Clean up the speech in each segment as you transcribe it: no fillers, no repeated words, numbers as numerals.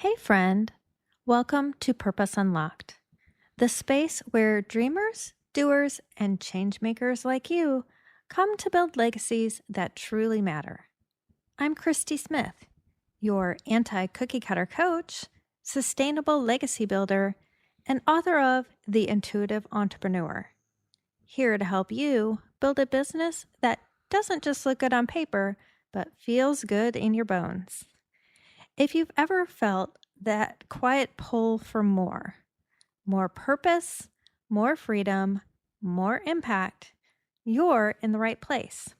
Hey, friend. Welcome to Purpose Unlocked, the space where dreamers, doers, and changemakers like you come to build legacies that truly matter. I'm Christy Smith, your anti cookie cutter coach, sustainable legacy builder, and author of The Intuitive Entrepreneur. Here to help you build a business that doesn't just look good on paper, but feels good in your bones. If you've ever felt that quiet pull for more purpose, more freedom, more impact, you're in the right place.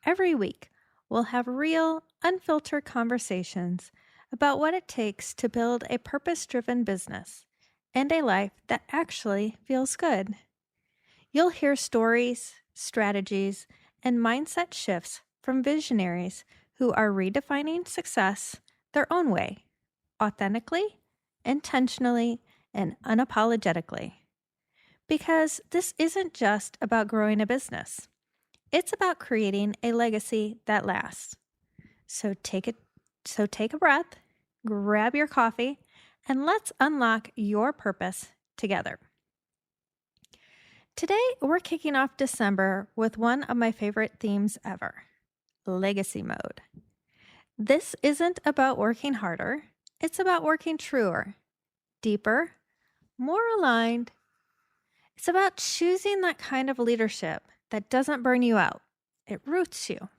Every week, we'll have real, unfiltered conversations about what it takes to build a purpose-driven business and a life that actually feels good. You'll hear stories, strategies, and mindset shifts from visionaries who are redefining success their own way, authentically, intentionally, and unapologetically. Because this isn't just about growing a business. It's about creating a legacy that lasts. So take a breath, grab your coffee, and let's unlock your purpose together. Today, we're kicking off December with one of my favorite themes ever, legacy mode. This isn't about working harder. It's about working truer, deeper, more aligned. It's about choosing that kind of leadership that doesn't burn you out. It roots you.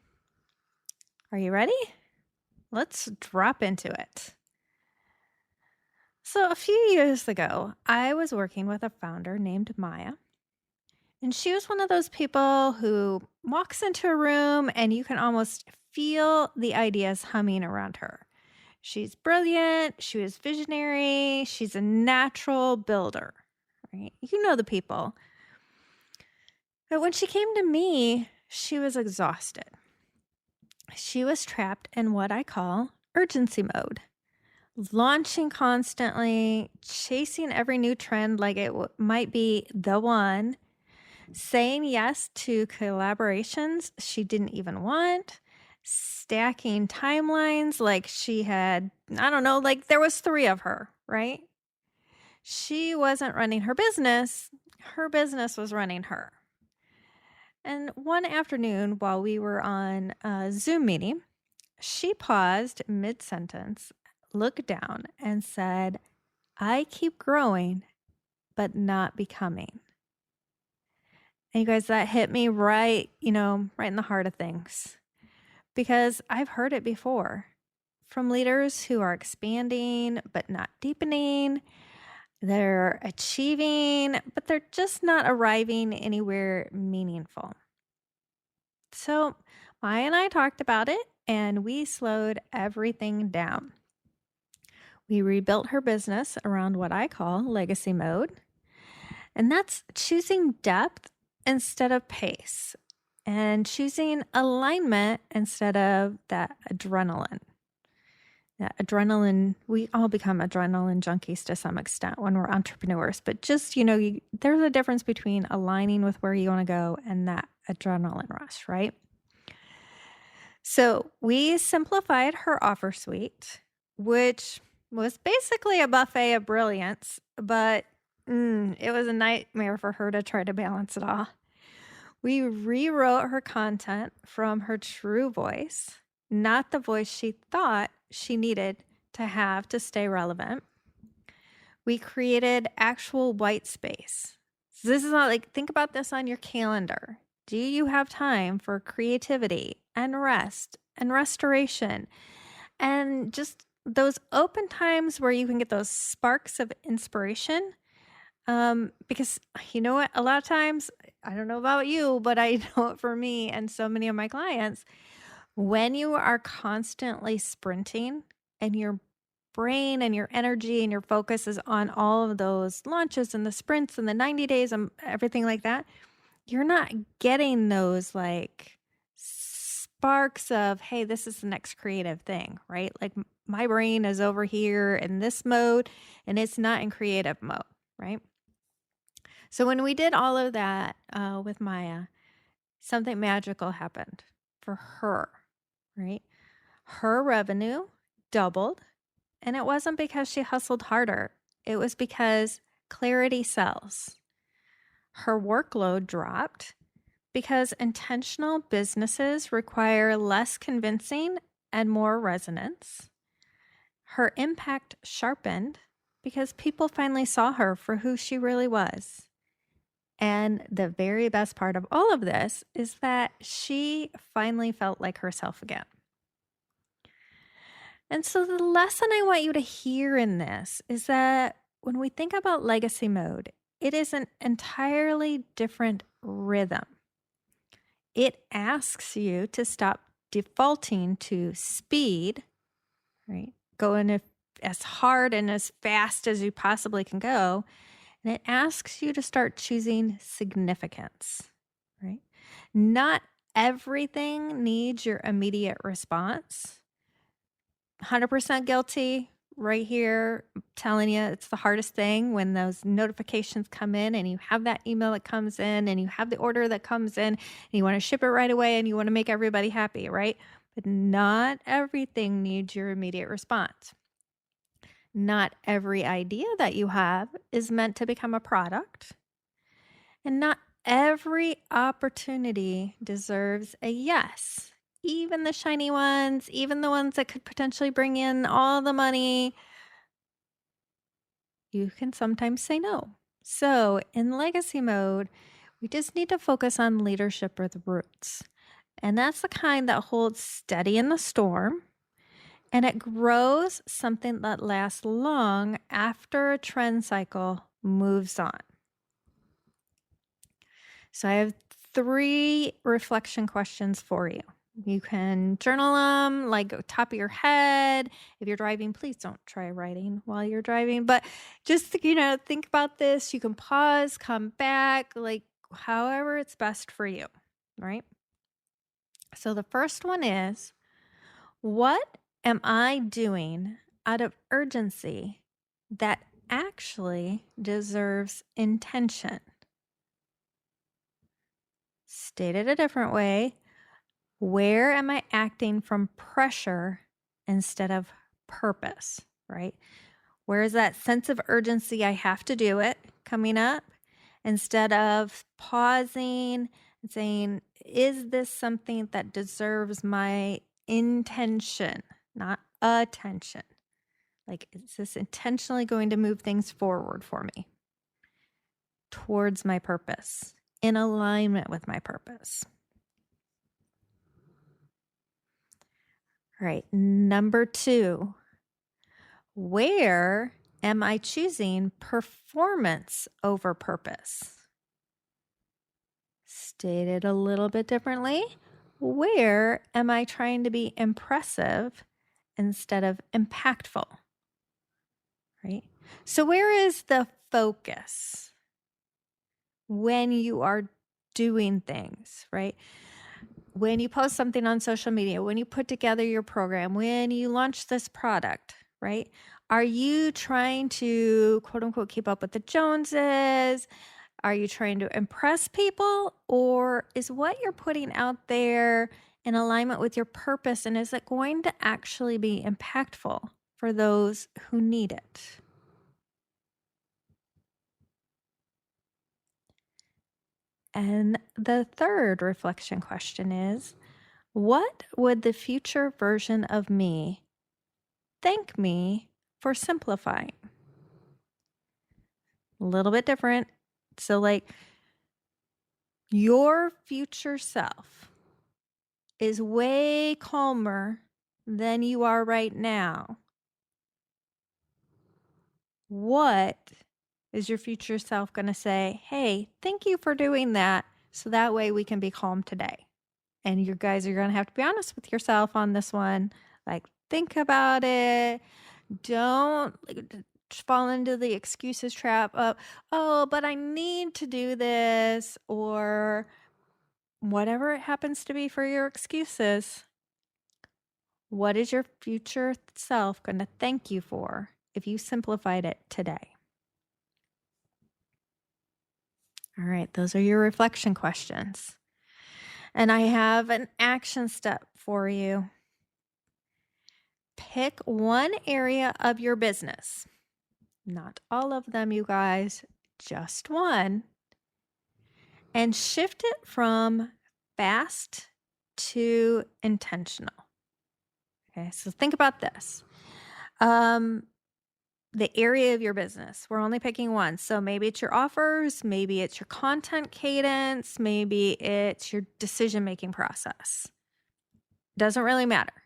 Are you ready? Let's drop into it. So a few years ago, I was working with a founder named Maya. And she was one of those people who walks into a room and you can almost feel the ideas humming around her. She's brilliant. She was visionary. She's a natural builder, right? You know the people. But when she came to me, she was exhausted. She was trapped in what I call urgency mode, launching constantly, chasing every new trend like it might be the one, saying yes to collaborations she didn't even want, stacking timelines like she had, I don't know, like there was 3 of her, right? She wasn't running her business was running her. And one afternoon while we were on a Zoom meeting, she paused mid-sentence, looked down, and said, "I keep growing, but not becoming." And you guys, that hit me right in the heart of things. Because I've heard it before from leaders who are expanding, but not deepening. They're achieving, but they're just not arriving anywhere meaningful. So Maya and I talked about it, and we slowed everything down. We rebuilt her business around what I call legacy mode. And that's choosing depth instead of pace and choosing alignment instead of that adrenaline. That adrenaline, we all become adrenaline junkies to some extent when we're entrepreneurs, but just, there's a difference between aligning with where you want to go and that adrenaline rush, right? So we simplified her offer suite, which was basically a buffet of brilliance, but it was a nightmare for her to try to balance it all. We rewrote her content from her true voice, not the voice she thought she needed to have to stay relevant. We created actual white space. So this is not like, think about this on your calendar. Do you have time for creativity and rest and restoration and just those open times where you can get those sparks of inspiration? Because you know what, a lot of times, I don't know about you, but I know it for me and so many of my clients, when you are constantly sprinting and your brain and your energy and your focus is on all of those launches and the sprints and the 90 days and everything like that, you're not getting those like sparks of, hey, this is the next creative thing, right? Like my brain is over here in this mode and it's not in creative mode, right? So when we did all of that with Maya, something magical happened for her, right? Her revenue doubled And it wasn't because she hustled harder, it was because clarity sells. Her workload dropped because intentional businesses require less convincing and more resonance. Her impact sharpened because people finally saw her for who she really was. And the very best part of all of this is that she finally felt like herself again. And so, the lesson I want you to hear in this is that when we think about legacy mode, it is an entirely different rhythm. It asks you to stop defaulting to speed, right? Going as hard and as fast as you possibly can go. And it asks you to start choosing significance, right? Not everything needs your immediate response. 100% guilty right here. I'm telling you, it's the hardest thing when those notifications come in and you have that email that comes in and you have the order that comes in and you want to ship it right away and you want to make everybody happy, right? But not everything needs your immediate response. Not every idea that you have is meant to become a product. And not every opportunity deserves a yes. Even the shiny ones, even the ones that could potentially bring in all the money, you can sometimes say no. So, in legacy mode, we just need to focus on leadership with roots. And that's the kind that holds steady in the storm and it grows something that lasts long after a trend cycle moves on. So, I have 3 reflection questions for you. You can journal them like top of your head. If you're driving, please don't try writing while you're driving, but just, think about this. You can pause, come back, like however it's best for you, right? So the first one is, what am I doing out of urgency that actually deserves intention? Stated a different way, where am I acting from pressure instead of purpose, right? Where is that sense of urgency, I have to do it, coming up, instead of pausing and saying, is this something that deserves my intention, not attention? Like, is this intentionally going to move things forward for me towards my purpose, in alignment with my purpose? All right, number 2, where am I choosing performance over purpose? Stated a little bit differently, where am I trying to be impressive instead of impactful? Right? So, where is the focus when you are doing things, right? When you post something on social media, when you put together your program, when you launch this product, right? Are you trying to, quote unquote, keep up with the Joneses? Are you trying to impress people? Or is what you're putting out there in alignment with your purpose? And is it going to actually be impactful for those who need it? And the third reflection question is, what would the future version of me thank me for simplifying? A little bit different. So, like, your future self is way calmer than you are right now. What is your future self going to say? Hey, thank you for doing that. So that way we can be calm today. And you guys are going to have to be honest with yourself on this one. Like, think about it. Don't fall into the excuses trap of, oh, but I need to do this, or whatever it happens to be for your excuses. What is your future self going to thank you for if you simplified it today? All right, those are your reflection questions. And I have an action step for you. Pick one area of your business, not all of them, you guys, just one, and shift it from fast to intentional. Okay, so think about this. The area of your business. We're only picking one. So maybe it's your offers, maybe it's your content cadence, maybe it's your decision-making process. Doesn't really matter.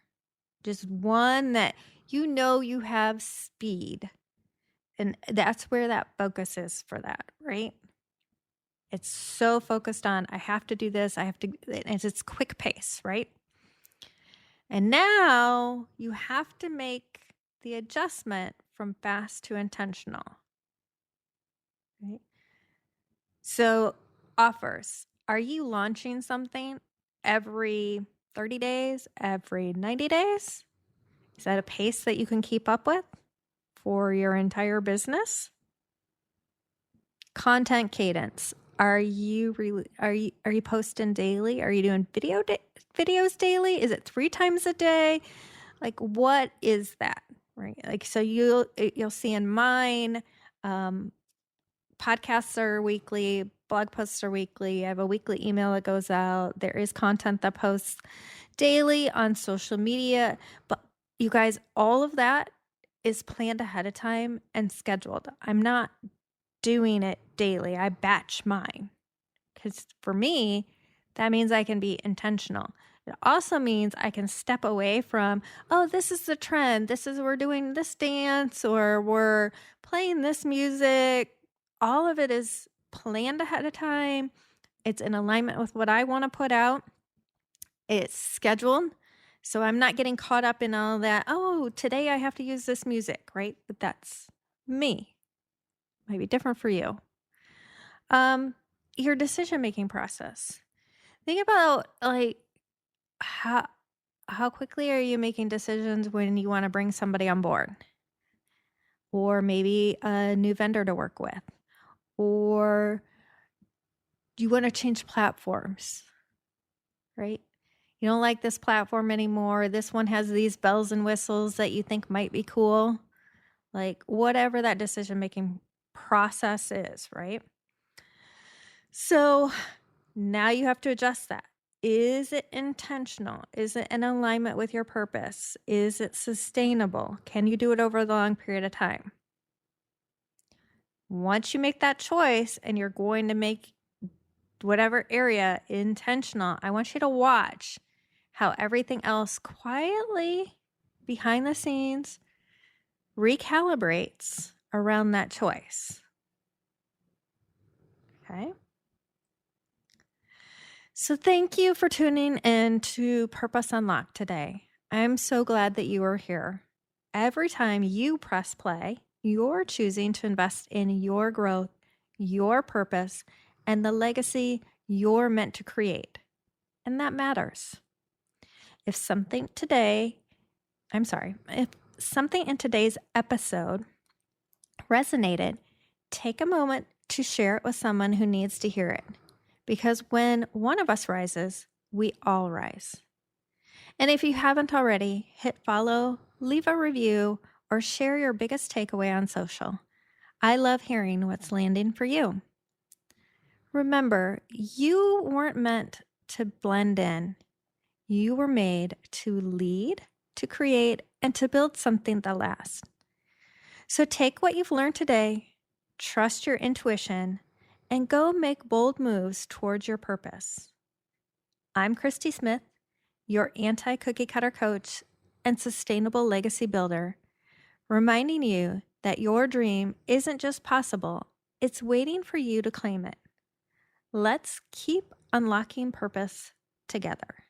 Just one that you have speed. And that's where that focus is for that, right? It's so focused on, I have to do this, it's quick pace, right? And now you have to make the adjustment from fast to intentional, right? So offers, are you launching something every 30 days, every 90 days? Is that a pace that you can keep up with for your entire business? Content cadence. Are you posting daily? Are you doing videos daily? Is it 3 times a day? Like, what is that? Right? Like, so you'll see in mine, podcasts are weekly, blog posts are weekly. I have a weekly email that goes out. There is content that posts daily on social media. But you guys, all of that is planned ahead of time and scheduled. I'm not doing it daily. I batch mine because for me, that means I can be intentional. It also means I can step away from, oh, this is the trend. We're doing this dance or we're playing this music. All of it is planned ahead of time. It's in alignment with what I want to put out. It's scheduled. So I'm not getting caught up in all that, oh, today I have to use this music, right? But that's me. Might be different for you. Your decision-making process. Think about like how quickly are you making decisions when you want to bring somebody on board? Or maybe a new vendor to work with? Or you want to change platforms, right? You don't like this platform anymore. This one has these bells and whistles that you think might be cool. Like whatever that decision-making process is, right? So now you have to adjust that. Is it intentional? Is it in alignment with your purpose? Is it sustainable? Can you do it over a long period of time? Once you make that choice and you're going to make whatever area intentional, I want you to watch how everything else quietly behind the scenes recalibrates around that choice. Okay. So thank you for tuning in to Purpose Unlocked today. I'm so glad that you are here. Every time you press play, you're choosing to invest in your growth, your purpose, and the legacy you're meant to create. And that matters. If something in today's episode resonated, take a moment to share it with someone who needs to hear it. Because when one of us rises, we all rise. And if you haven't already, hit follow, leave a review, or share your biggest takeaway on social. I love hearing what's landing for you. Remember, you weren't meant to blend in. You were made to lead, to create, and to build something that lasts. So take what you've learned today, trust your intuition, and go make bold moves towards your purpose. I'm Christy Smith, your anti-cookie cutter coach and sustainable legacy builder, reminding you that your dream isn't just possible, it's waiting for you to claim it. Let's keep unlocking purpose together.